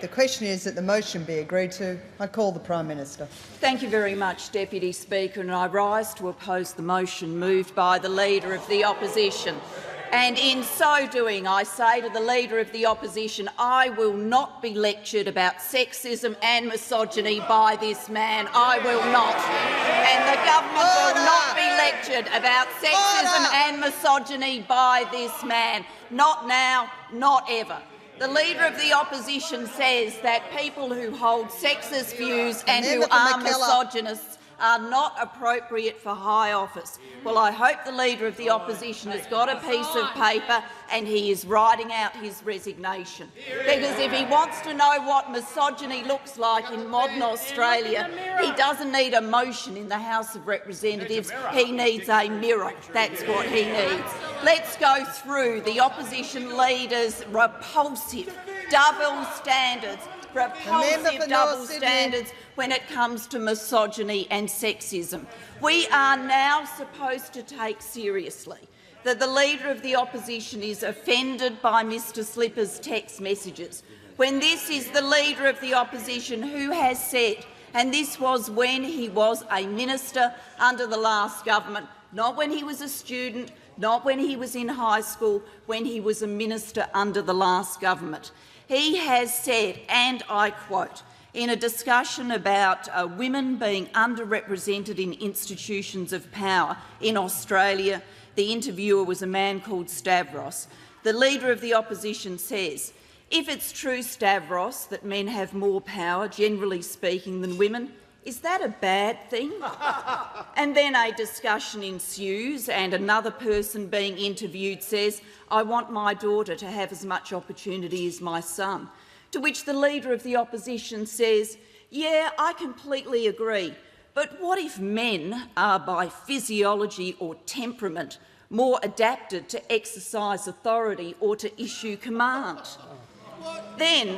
The question is that the motion be agreed to. I call the Prime Minister. Thank you very much, Deputy Speaker, and I rise to oppose the motion moved by the Leader of the Opposition. And in so doing, I say to the Leader of the Opposition, I will not be lectured about sexism and misogyny by this man. I will not. And the government will not be lectured about sexism and misogyny by this man. Not now, not ever. The Leader of the Opposition says that people who hold sexist views and who are misogynists are not appropriate for high office. Well, I hope the Leader of the Opposition has got a piece of paper and he is writing out his resignation. Because if he wants to know what misogyny looks like in modern Australia, he doesn't need a motion in the House of Representatives, he needs a mirror. That's what he needs. Let's go through the opposition leader's repulsive double standards when it comes to misogyny and sexism. We are now supposed to take seriously that the Leader of the Opposition is offended by Mr Slipper's text messages, when this is the Leader of the Opposition who has said, and this was when he was a minister under the last government, not when he was a student, not when he was in high school, when he was a minister under the last government. He has said, and I quote, in a discussion about women being underrepresented in institutions of power in Australia, the interviewer was a man called Stavros. The Leader of the Opposition says, if it's true, Stavros, that men have more power, generally speaking, than women, is that a bad thing? And then a discussion ensues and another person being interviewed says, I want my daughter to have as much opportunity as my son. To which the Leader of the Opposition says, yeah, I completely agree, but what if men are by physiology or temperament more adapted to exercise authority or to issue command? Then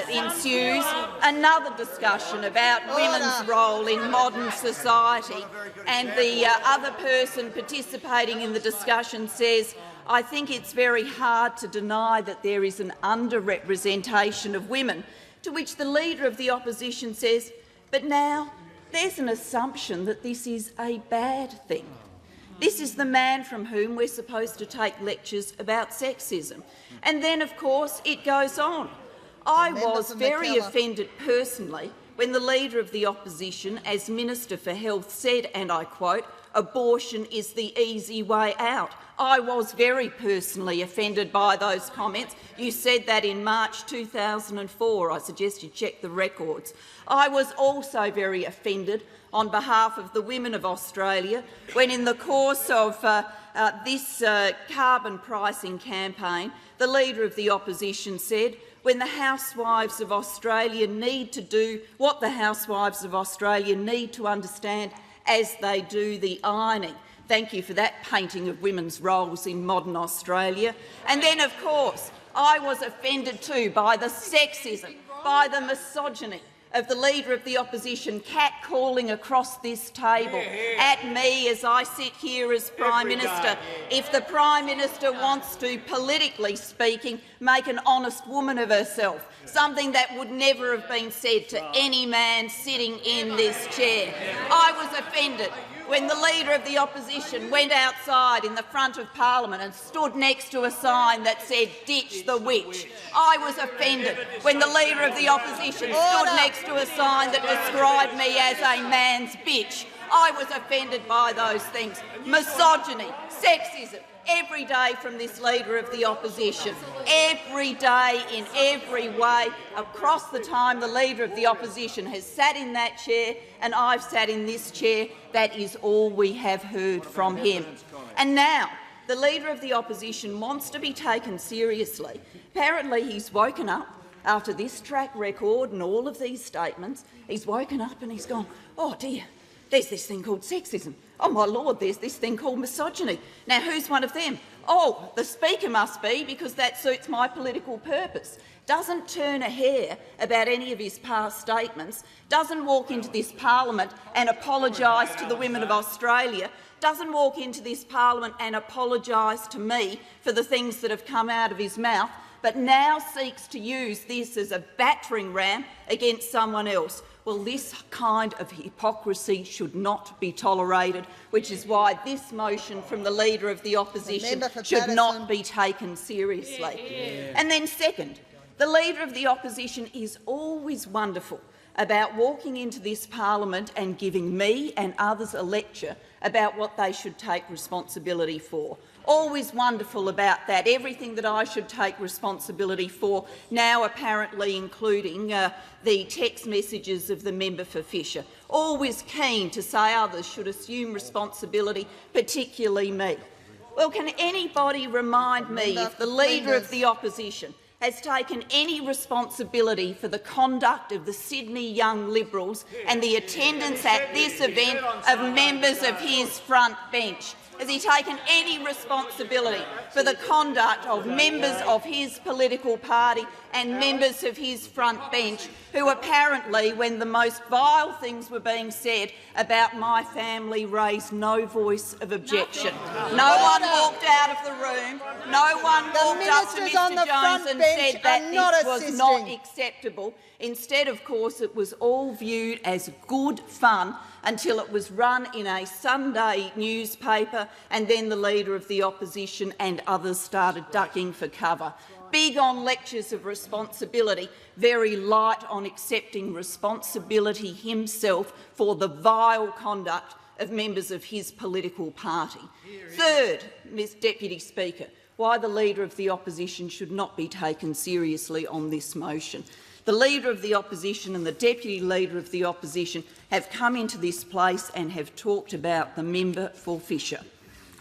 ensues another discussion about women's role in modern society, and the other person participating in the discussion says, I think it's very hard to deny that there is an underrepresentation of women, to which the Leader of the Opposition says, but now there's an assumption that this is a bad thing. This is the man from whom we're supposed to take lectures about sexism. And then, of course, it goes on. I was very offended personally when the Leader of the Opposition, as Minister for Health, said, and I quote, abortion is the easy way out. I was very personally offended by those comments. You said that in March 2004. I suggest you check the records. I was also very offended on behalf of the women of Australia when, in the course of this carbon pricing campaign, the Leader of the Opposition said, when the housewives of Australia need to do what the housewives of Australia need to understand as they do the ironing. Thank you for that painting of women's roles in modern Australia. And then, of course, I was offended too by the sexism, by the misogyny of the Leader of the Opposition catcalling across this table at me as I sit here as Prime Minister. If the Prime Minister wants to, politically speaking, make an honest woman of herself, something that would never have been said to any man sitting in this chair. I was offended when the Leader of the Opposition went outside in the front of Parliament and stood next to a sign that said, ditch the witch. I was offended when the Leader of the Opposition stood next to a sign that described me as a man's bitch. I was offended by those things. Misogyny, sexism, every day from this Leader of the Opposition. Every day, in every way, across the time the Leader of the Opposition has sat in that chair and I've sat in this chair, that is all we have heard from him. And now the Leader of the Opposition wants to be taken seriously. Apparently he's woken up after this track record and all of these statements. He's woken up and he's gone, oh dear, there's this thing called sexism. Oh, my Lord, there's this thing called misogyny. Now, who's one of them? Oh, the Speaker must be, because that suits my political purpose. Doesn't turn a hair about any of his past statements, doesn't walk into this parliament and apologise to the women of Australia, doesn't walk into this parliament and apologise to me for the things that have come out of his mouth, but now seeks to use this as a battering ram against someone else. Well, this kind of hypocrisy should not be tolerated, which is why this motion from the Leader of the Opposition should not be taken seriously. And then second, the Leader of the Opposition is always wonderful about walking into this parliament and giving me and others a lecture about what they should take responsibility for. Always wonderful about that. Everything that I should take responsibility for, now apparently including the text messages of the member for Fisher. Always keen to say others should assume responsibility, particularly me. Well, can anybody remind me if the Leader of the Opposition has taken any responsibility for the conduct of the Sydney Young Liberals and the attendance at this event of members of his front bench? Has he taken any responsibility for the conduct of members of his political party and members of his front bench who apparently, when the most vile things were being said about my family, raised no voice of objection? No one walked out of the room. No one walked up to Mr Jones and said that this was not acceptable. Instead, of course, it was all viewed as good fun until it was run in a Sunday newspaper, and then the Leader of the Opposition and others started ducking for cover. Big on lectures of responsibility, very light on accepting responsibility himself for the vile conduct of members of his political party. Third, Ms Deputy Speaker, why the Leader of the Opposition should not be taken seriously on this motion. The Leader of the Opposition and the Deputy Leader of the Opposition have come into this place and have talked about the member for Fisher.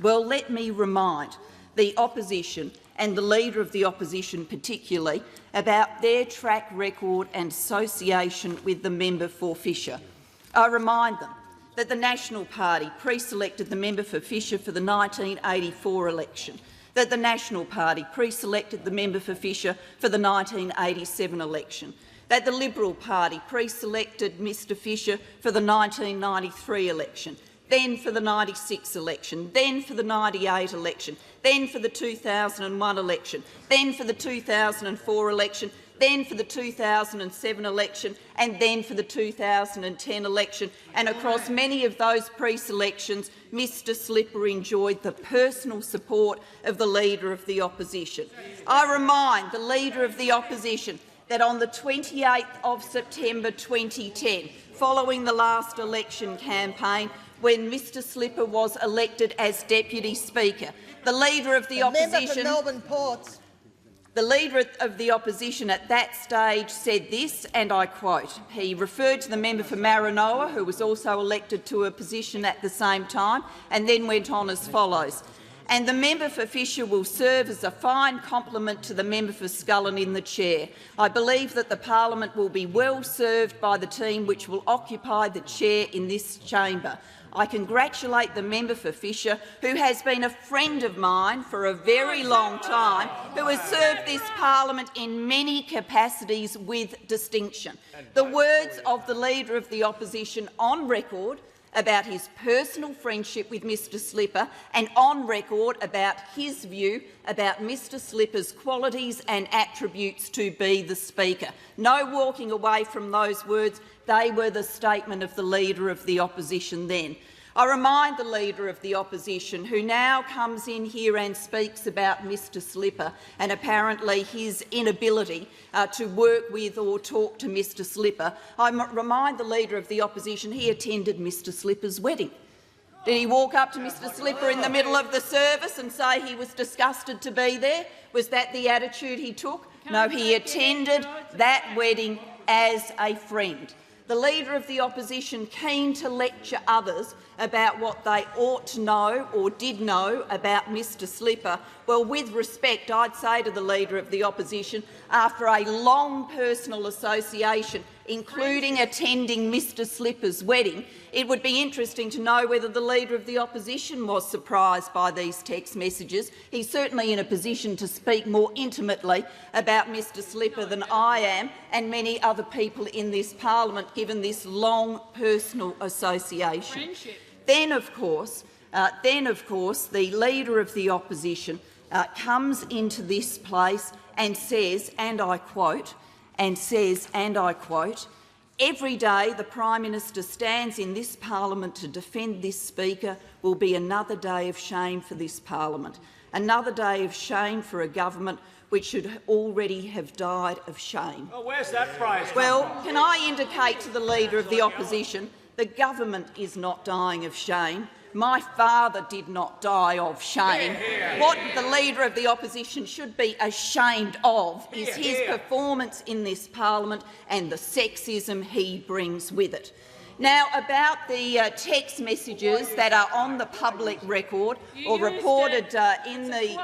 Well, let me remind the Opposition and the Leader of the Opposition particularly about their track record and association with the member for Fisher. I remind them that the National Party pre-selected the member for Fisher for the 1984 election, that the National Party pre-selected the member for Fisher for the 1987 election, that the Liberal Party pre-selected Mr Fisher for the 1993 election, then for the 96 election, then for the 98 election, then for the 2001 election, then for the 2004 election, then for the 2007 election, and then for the 2010 election. And across many of those pre-selections, Mr Slipper enjoyed the personal support of the Leader of the Opposition. I remind the Leader of the Opposition that on the 28th of September 2010, following the last election campaign, when Mr Slipper was elected as Deputy Speaker, the Leader of the Opposition— The Leader of the Opposition at that stage said this, and I quote, he referred to the member for Maranoa, who was also elected to a position at the same time, and then went on as follows: "And the member for Fisher will serve as a fine complement to the member for Scullin in the chair. I believe that the parliament will be well served by the team which will occupy the chair in this chamber. I congratulate the member for Fisher, who has been a friend of mine for a very long time, who has served this parliament in many capacities with distinction." The words of the Leader of the Opposition on record about his personal friendship with Mr Slipper, and on record about his view about Mr Slipper's qualities and attributes to be the Speaker. No walking away from those words. They were the statement of the Leader of the Opposition then. I remind the Leader of the Opposition, who now comes in here and speaks about Mr Slipper and apparently his inability to work with or talk to Mr Slipper, I remind the Leader of the Opposition he attended Mr Slipper's wedding. Did he walk up to Mr Slipper in the middle of the service and say he was disgusted to be there? Was that the attitude he took? No, he attended that wedding as a friend. The Leader of the Opposition keen to lecture others about what they ought to know or did know about Mr Slipper. Well, with respect, I'd say to the Leader of the Opposition, after a long personal association, including attending Mr Slipper's wedding, it would be interesting to know whether the Leader of the Opposition was surprised by these text messages. He's certainly in a position to speak more intimately about Mr Slipper than I am and many other people in this parliament, given this long personal association. Then, of course, the Leader of the Opposition comes into this place and says, and I quote, "Every day the Prime Minister stands in this parliament to defend this Speaker will be another day of shame for this parliament, another day of shame for a government which should already have died of shame." Oh, where's that phrase? Well, can I indicate to the Leader of the Opposition the government is not dying of shame. My father did not die of shame. What the Leader of the Opposition should be ashamed of is his performance in this parliament and the sexism he brings with it. Now, about the text messages that are on the public record or reported in the—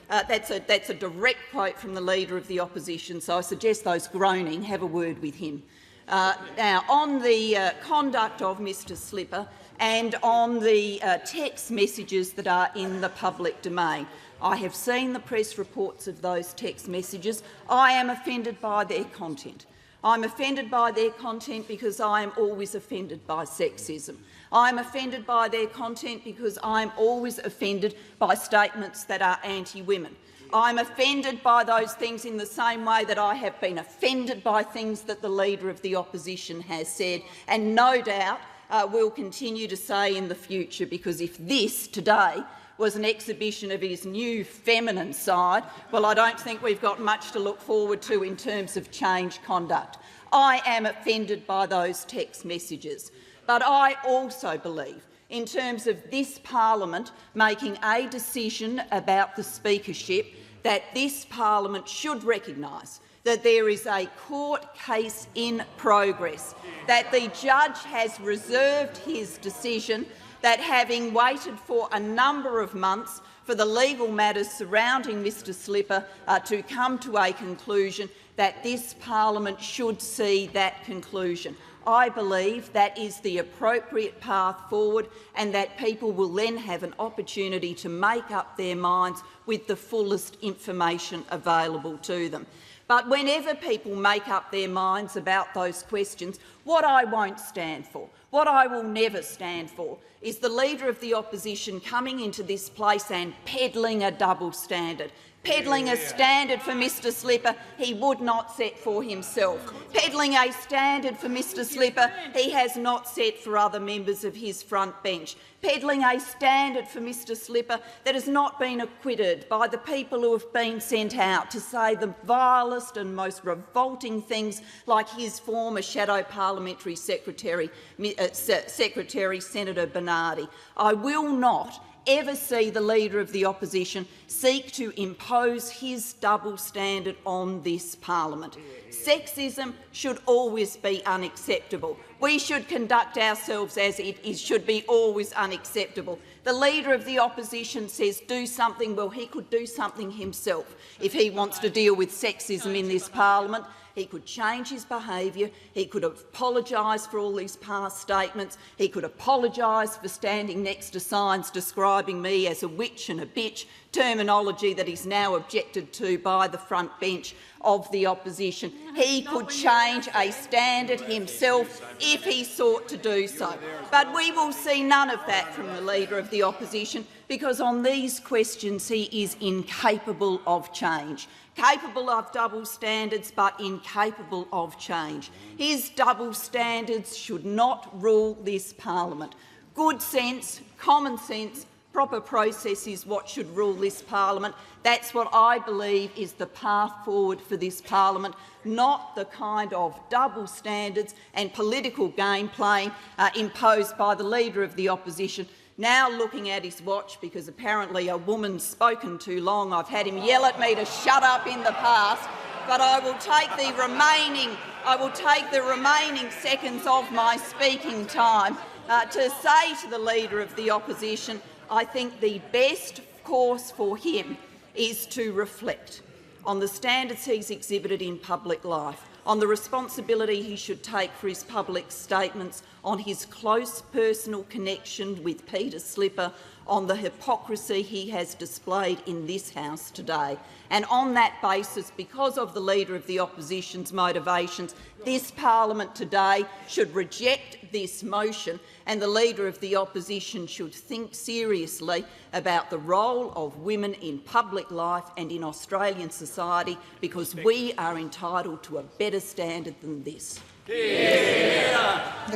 that's a direct quote from the Leader of the Opposition, so I suggest those groaning have a word with him. Now, on the conduct of Mr Slipper and on the text messages that are in the public domain, I have seen the press reports of those text messages. I am offended by their content. I'm offended by their content because I am always offended by sexism. I'm offended by their content because I'm always offended by statements that are anti-women. I'm offended by those things in the same way that I have been offended by things that the Leader of the Opposition has said, and no doubt will continue to say in the future, because if this today was an exhibition of his new feminine side, well, I don't think we've got much to look forward to in terms of change conduct. I am offended by those text messages, but I also believe, in terms of this parliament making a decision about the speakership, that this parliament should recognise that there is a court case in progress, that the judge has reserved his decision, that having waited for a number of months for the legal matters surrounding Mr Slipper to come to a conclusion, that this parliament should see that conclusion. I believe that is the appropriate path forward, and that people will then have an opportunity to make up their minds with the fullest information available to them. But whenever people make up their minds about those questions, what I won't stand for, what I will never stand for, is the Leader of the Opposition coming into this place and peddling a double standard, peddling a standard for Mr Slipper he would not set for himself, peddling a standard for Mr Slipper he has not set for other members of his front bench, peddling a standard for Mr Slipper that has not been acquitted by the people who have been sent out to say the vilest and most revolting things, like his former shadow parliamentary secretary, Senator Bernardi. I will not ever see the Leader of the Opposition seek to impose his double standard on this parliament. Sexism should always be unacceptable. We should conduct ourselves as it should be always unacceptable. The Leader of the Opposition says do something. Well, he could do something himself if he wants to deal with sexism in this parliament. He could change his behaviour, he could apologise for all these past statements, he could apologise for standing next to signs describing me as a witch and a bitch, terminology that is now objected to by the front bench of the opposition. He could change a standard himself if he sought to do so. But we will see none of that from the Leader of the Opposition, because on these questions he is incapable of change. Capable of double standards, but incapable of change. His double standards should not rule this parliament. Good sense, common sense, proper process is what should rule this parliament. That's what I believe is the path forward for this parliament, not the kind of double standards and political game playing imposed by the Leader of the Opposition. Now looking at his watch, because apparently a woman's spoken too long. I've had him yell at me to shut up in the past, but I will take the remaining seconds of my speaking time to say to the Leader of the Opposition, I think the best course for him is to reflect on the standards he's exhibited in public life, on the responsibility he should take for his public statements, on his close personal connection with Peter Slipper, on the hypocrisy he has displayed in this House today. And on that basis, because of the Leader of the Opposition's motivations, this parliament today should reject this motion, and the Leader of the Opposition should think seriously about the role of women in public life and in Australian society, because we are entitled to a better standard than this. Yeah.